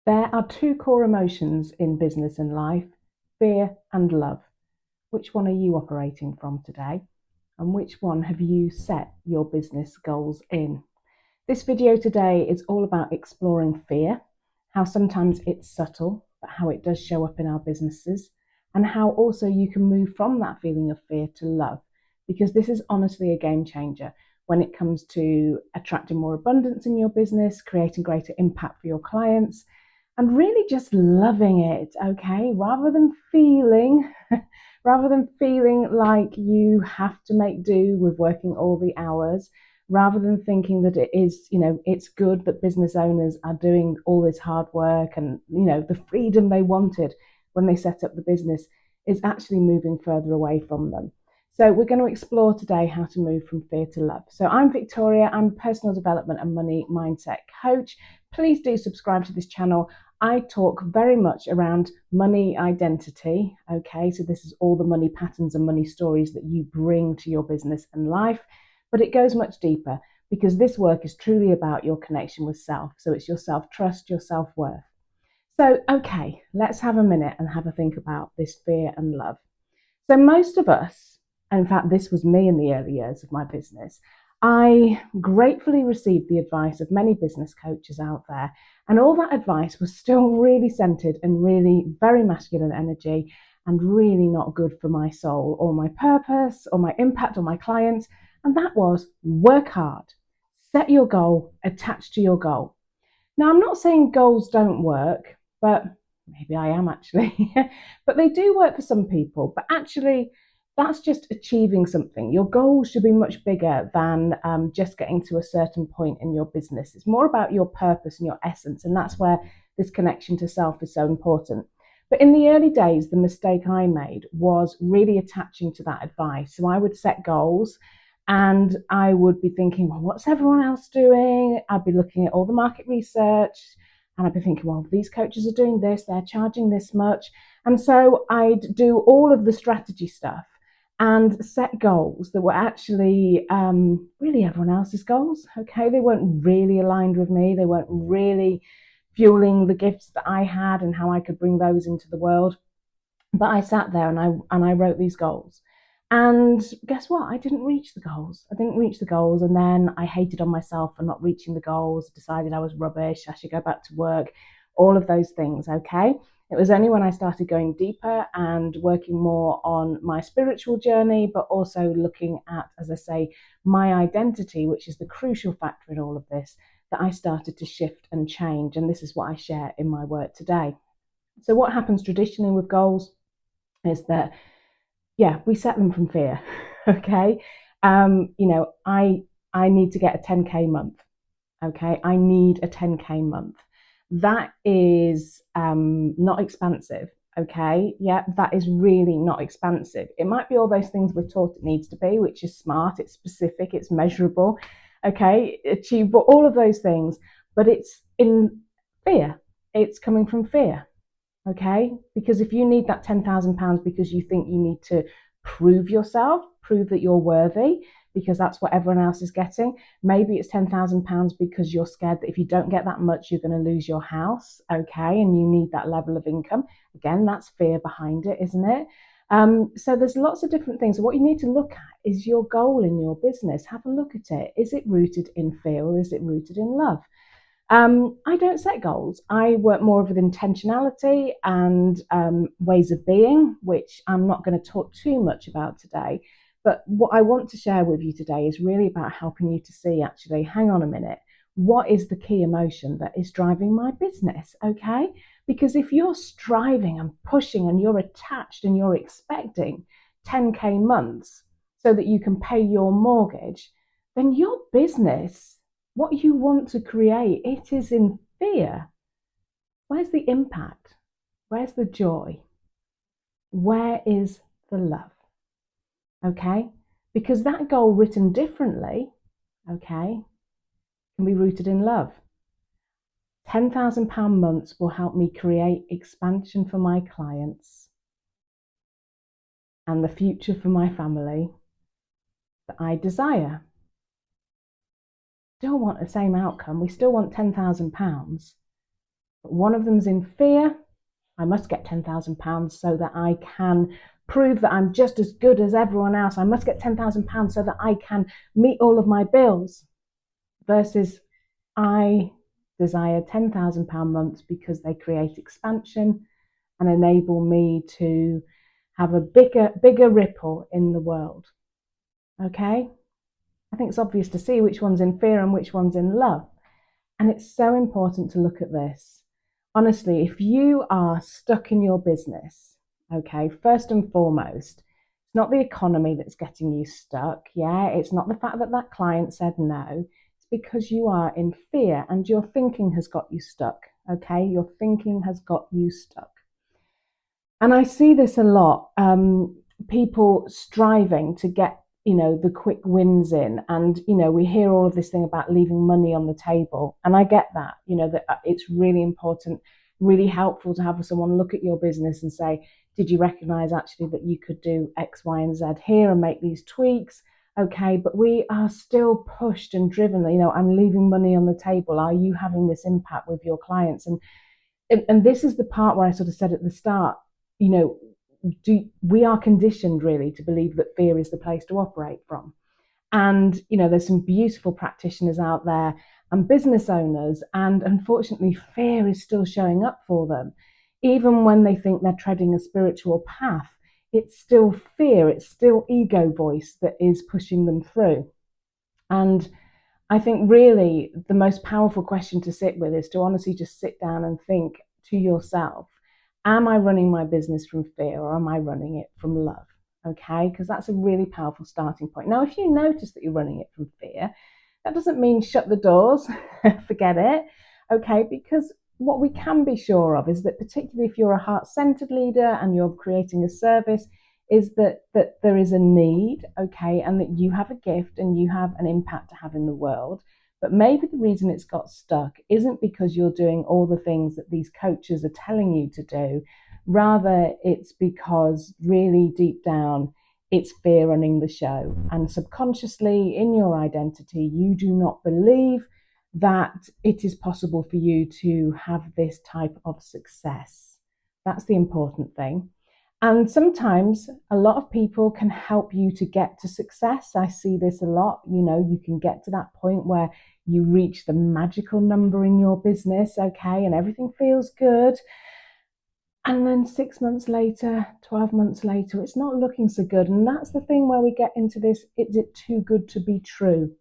There are two core emotions in business and life, fear and love. Which one are you operating from today? And which one have you set your business goals in? This video today is all about exploring fear, how sometimes it's subtle, but how it does show up in our businesses, and how also you can move from that feeling of fear to love, because this is honestly a game changer when it comes to attracting more abundance in your business, creating greater impact for your clients, and really just loving it, okay? Rather than feeling like you have to make do with working all the hours, rather than thinking that it is, it's good that business owners are doing all this hard work and, the freedom they wanted when they set up the business is actually moving further away from them. So we're going to explore today how to move from fear to love. So I'm Victoria, I'm a personal development and money mindset coach. Please do subscribe to this channel. I talk very much around money identity. Okay, so this is all the money patterns and money stories that you bring to your business and life, but it goes much deeper because this work is truly about your connection with self. So it's your self-trust, your self-worth. So, okay, let's have a minute and have a think about this fear and love. So most of us, and in fact, this was me in the early years of my business, I gratefully received the advice of many business coaches out there. And all that advice was still really centered and really very masculine energy and really not good for my soul or my purpose or my impact on my clients. And that was work hard, set your goal, attach to your goal. Now, I'm not saying goals don't work, but maybe I am actually, but they do work for some people. But actually, that's just achieving something. Your goals should be much bigger than just getting to a certain point in your business. It's more about your purpose and your essence. And that's where this connection to self is so important. But in the early days, the mistake I made was really attaching to that advice. So I would set goals and I would be thinking, well, what's everyone else doing? I'd be looking at all the market research and I'd be thinking, well, these coaches are doing this, they're charging this much. And so I'd do all of the strategy stuff and set goals that were actually really everyone else's goals. Okay, they weren't really aligned with me. They weren't really fueling the gifts that I had and how I could bring those into the world. But I sat there and I wrote these goals. And guess what? I didn't reach the goals. I didn't reach the goals. And then I hated on myself for not reaching the goals, decided I was rubbish, I should go back to work, all of those things. Okay. It was only when I started going deeper and working more on my spiritual journey, but also looking at, as I say, my identity, which is the crucial factor in all of this, that I started to shift and change. And this is what I share in my work today. So, what happens traditionally with goals is that, yeah, we set them from fear. Okay. I need to get a 10K month. Okay. I need a 10K month. That is not expansive. Okay. Yeah, that is really not expansive. It might be all those things we're taught it needs to be, which is smart, it's specific, it's measurable. Okay. Achievable, all of those things. But it's in fear. It's coming from fear. Okay, because if you need that £10,000 because you think you need to prove yourself, prove that you're worthy, because that's what everyone else is getting, maybe it's £10,000 because you're scared that if you don't get that much you're going to lose your house. Okay, and you need that level of income. Again, that's fear behind it, isn't it? So there's lots of different things. So what you need to look at is your goal in your business. Have a look at it. Is it rooted in fear or is it rooted in love? I don't set goals. I work more with intentionality and ways of being, which I'm not going to talk too much about today. But what I want to share with you today is really about helping you to see, actually, hang on a minute, what is the key emotion that is driving my business? Okay. Because if you're striving and pushing and you're attached and you're expecting 10K months so that you can pay your mortgage, then your business, what you want to create, it is in fear. Where's the impact? Where's the joy? Where is the love? Okay? Because that goal written differently, okay, can be rooted in love. £10,000 months will help me create expansion for my clients and the future for my family that I desire. Still want the same outcome. We still want £10,000, But one of them's in fear. I must get £10,000 so that I can prove that I'm just as good as everyone else. I must get £10,000 so that I can meet all of my bills. Versus I desire £10,000 months because they create expansion and enable me to have a bigger ripple in the world. Okay? I think it's obvious to see which one's in fear and which one's in love. And it's so important to look at this. Honestly, if you are stuck in your business, okay, first and foremost, it's not the economy that's getting you stuck. Yeah, it's not the fact that that client said no. It's because you are in fear and your thinking has got you stuck. Okay, your thinking has got you stuck. And I see this a lot. People striving to get, the quick wins in, and we hear all of this thing about leaving money on the table, and I get that. That it's really important, really helpful to have someone look at your business and say, did you recognize actually that you could do X, Y, and Z here and make these tweaks? Okay, but we are still pushed and driven. I'm leaving money on the table. Are you having this impact with your clients? And this is the part where I sort of said at the start, you know, we are conditioned really to believe that fear is the place to operate from. And, there's some beautiful practitioners out there and business owners, and unfortunately, fear is still showing up for them. Even when they think they're treading a spiritual path, it's still fear, it's still ego voice that is pushing them through. And I think really the most powerful question to sit with is to honestly just sit down and think to yourself, am I running my business from fear or am I running it from love? Okay, because that's a really powerful starting point. Now, if you notice that you're running it from fear, that doesn't mean shut the doors, forget it. Okay, because what we can be sure of is that, particularly if you're a heart-centered leader and you're creating a service, is that there is a need, okay, and that you have a gift and you have an impact to have in the world. But maybe the reason it's got stuck isn't because you're doing all the things that these coaches are telling you to do. Rather, it's because really deep down, it's fear running the show. And subconsciously, in your identity, you do not believe that it is possible for you to have this type of success. That's the important thing. And sometimes a lot of people can help you to get to success. I see this a lot. You can get to that point where you reach the magical number in your business, okay, and everything feels good. And then 6 months later, 12 months later, it's not looking so good. And that's the thing where we get into this, is it too good to be true?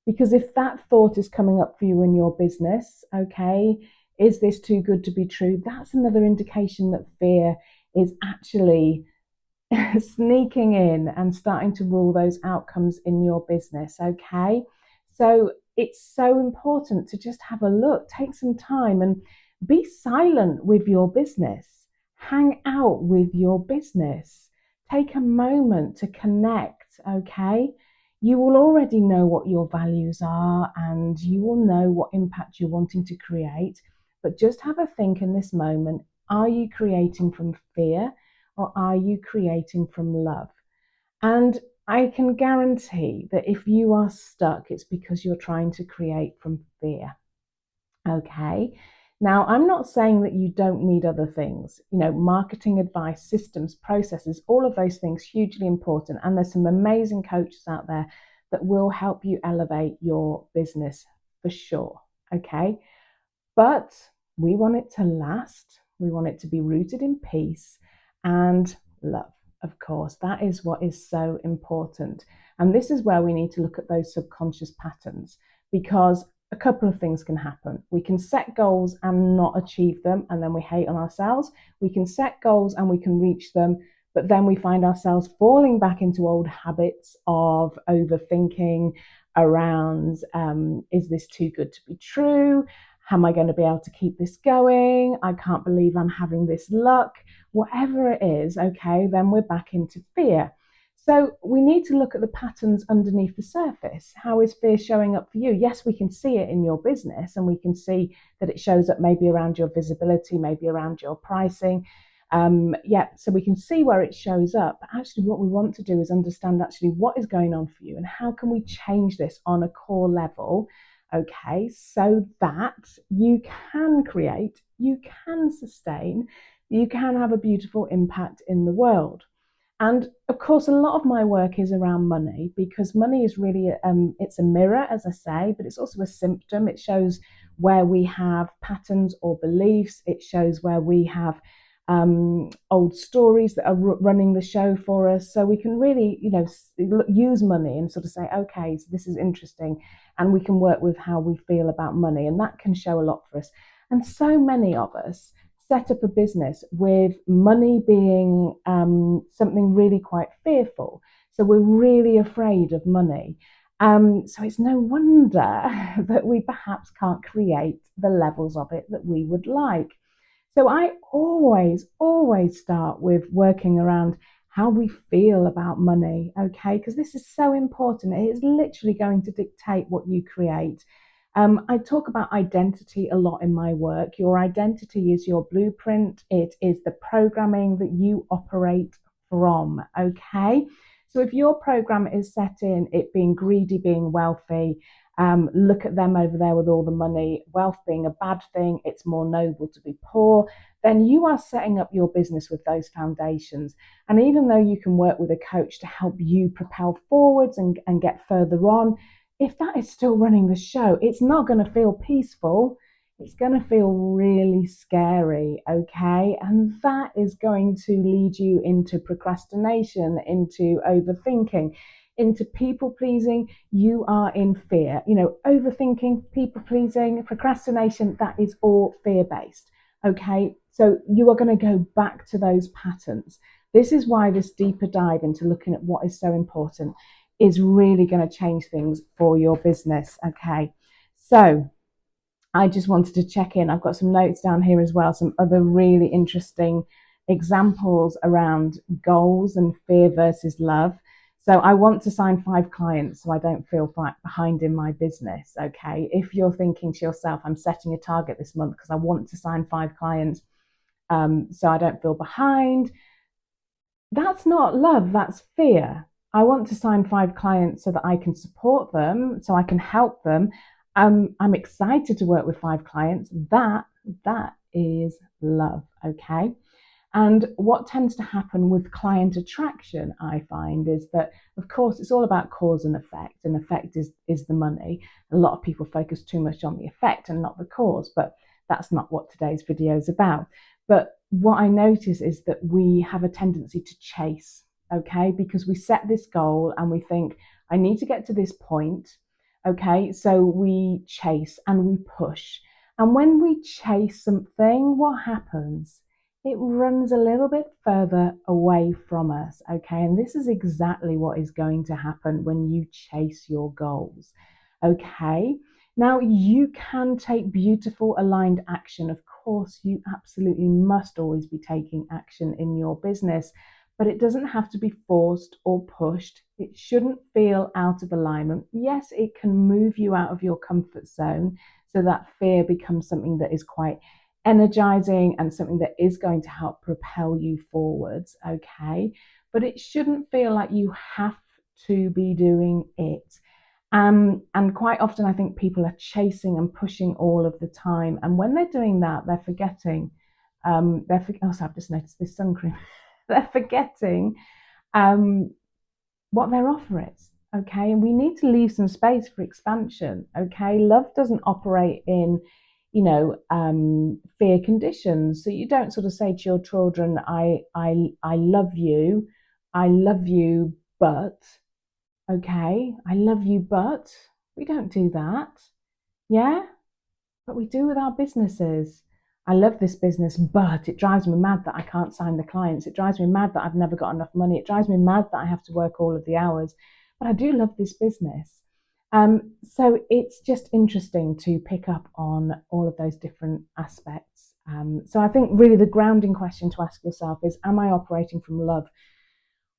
Because if that thought is coming up for you in your business, okay, is this too good to be true? That's another indication that fear is actually sneaking in and starting to rule those outcomes in your business. Okay, so it's so important to just have a look, take some time and be silent with your business, hang out with your business, take a moment to connect. Okay, you will already know what your values are and you will know what impact you're wanting to create, but just have a think in this moment. Are you creating from fear or are you creating from love? And I can guarantee that if you are stuck, it's because you're trying to create from fear. Okay. Now, I'm not saying that you don't need other things, marketing advice, systems, processes, all of those things, hugely important. And there's some amazing coaches out there that will help you elevate your business for sure. Okay. But we want it to last. We want it to be rooted in peace and love, of course. That is what is so important. And this is where we need to look at those subconscious patterns, because a couple of things can happen. We can set goals and not achieve them, and then we hate on ourselves. We can set goals and we can reach them, but then we find ourselves falling back into old habits of overthinking around, is this too good to be true? Am I going to be able to keep this going? I can't believe I'm having this luck. Whatever it is, okay, then we're back into fear. So we need to look at the patterns underneath the surface. How is fear showing up for you? Yes, we can see it in your business, and we can see that it shows up maybe around your visibility, maybe around your pricing. So we can see where it shows up. But actually, what we want to do is understand actually what is going on for you and how can we change this on a core level, okay, so that you can create you can sustain, you can have a beautiful impact in the world. And of course, a lot of my work is around money, because money is really, it's a mirror, as I say, but it's also a symptom. It shows where we have patterns or beliefs. It shows where we have old stories that are running the show for us. So we can really, use money and sort of say, okay, so this is interesting, and we can work with how we feel about money, and that can show a lot for us. And so many of us set up a business with money being something really quite fearful. So we're really afraid of money. So it's no wonder that we perhaps can't create the levels of it that we would like. So I always start with working around how we feel about money, okay? Because this is so important. It is literally going to dictate what you create. I talk about identity a lot in my work. Your identity is your blueprint. It is the programming that you operate from, okay? So if your program is set in it being greedy, being wealthy, look at them over there with all the money, wealth being a bad thing, it's more noble to be poor, then you are setting up your business with those foundations. And even though you can work with a coach to help you propel forwards and get further on, if that is still running the show, it's not going to feel peaceful. It's going to feel really scary, okay? And that is going to lead you into procrastination, into overthinking, into people pleasing. You are in fear. Overthinking, people pleasing, procrastination, that is all fear based, okay? So you are going to go back to those patterns. This is why this deeper dive into looking at what is so important is really going to change things for your business. Okay, so I just wanted to check in. I've got some notes down here as well, some other really interesting examples around goals and fear versus love. So I want to sign 5 clients so I don't feel behind in my business. Okay, if you're thinking to yourself, I'm setting a target this month because I want to sign 5 clients so I don't feel behind, that's not love, that's fear. I want to sign 5 clients so that I can support them, so I can help them. I'm excited to work with 5 clients. That is love, okay? And what tends to happen with client attraction, I find, is that, of course, it's all about cause and effect is the money. A lot of people focus too much on the effect and not the cause, but that's not what today's video is about. But what I notice is that we have a tendency to chase, okay? Because we set this goal and we think, I need to get to this point, okay? So we chase and we push. And when we chase something, what happens? It runs a little bit further away from us, okay? And this is exactly what is going to happen when you chase your goals, okay? Now, you can take beautiful aligned action. Of course, you absolutely must always be taking action in your business, but it doesn't have to be forced or pushed. It shouldn't feel out of alignment. Yes, it can move you out of your comfort zone, so that fear becomes something that is quite energizing and something that is going to help propel you forwards, okay? But it shouldn't feel like you have to be doing it. And quite often, I think people are chasing and pushing all of the time. And when they're doing that, they're forgetting. Also, I've just noticed this sun cream. They're forgetting what their offer is. Okay, and we need to leave some space for expansion. Okay, love doesn't operate in, fear conditions. So you don't sort of say to your children, I love you, but okay, I love you, but we don't do that. Yeah, but we do with our businesses. I love this business, but it drives me mad that I can't sign the clients. It drives me mad that I've never got enough money. It drives me mad that I have to work all of the hours. But I do love this business. So it's just interesting to pick up on all of those different aspects. So I think really the grounding question to ask yourself is, am I operating from love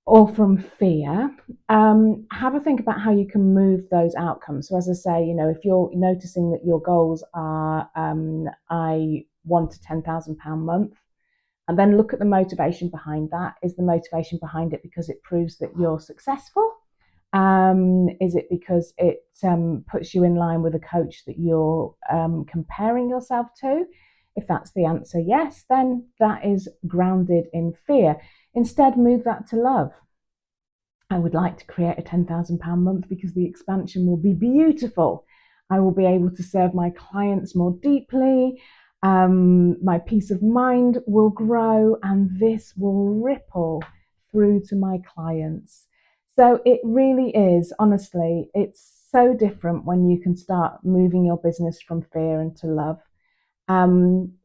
or from fear? Have a think about how you can move those outcomes. So as I say, if you're noticing that your goals are, I want a £10,000 month, and then look at the motivation behind that. Is the motivation behind it because it proves that you're successful? Is it because it puts you in line with a coach that you're comparing yourself to? If that's the answer yes, then that is grounded in fear. Instead, move that to love. I would like to create a £10,000 month because the expansion will be beautiful. I will be able to serve my clients more deeply. My peace of mind will grow, and this will ripple through to my clients. So it really is, honestly, it's so different when you can start moving your business from fear into love.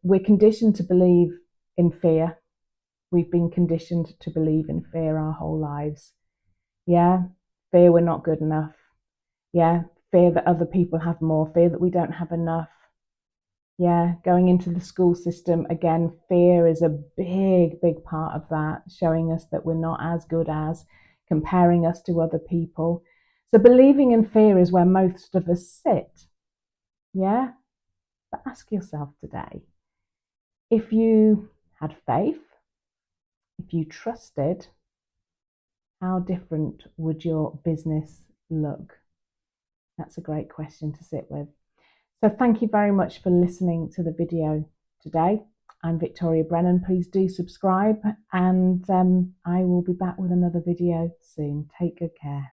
We're conditioned to believe in fear. We've been conditioned to believe in fear our whole lives. Yeah, fear we're not good enough. Yeah, fear that other people have more, fear that we don't have enough. Yeah, going into the school system, again, fear is a big part of that, showing us that we're not as good as, comparing us to other people. So believing in fear is where most of us sit. Yeah, but ask yourself today, if you had faith, if you trusted, how different would your business look? That's a great question to sit with. So thank you very much for listening to the video today. I'm Victoria Brennan. Please do subscribe, and I will be back with another video soon. Take good care.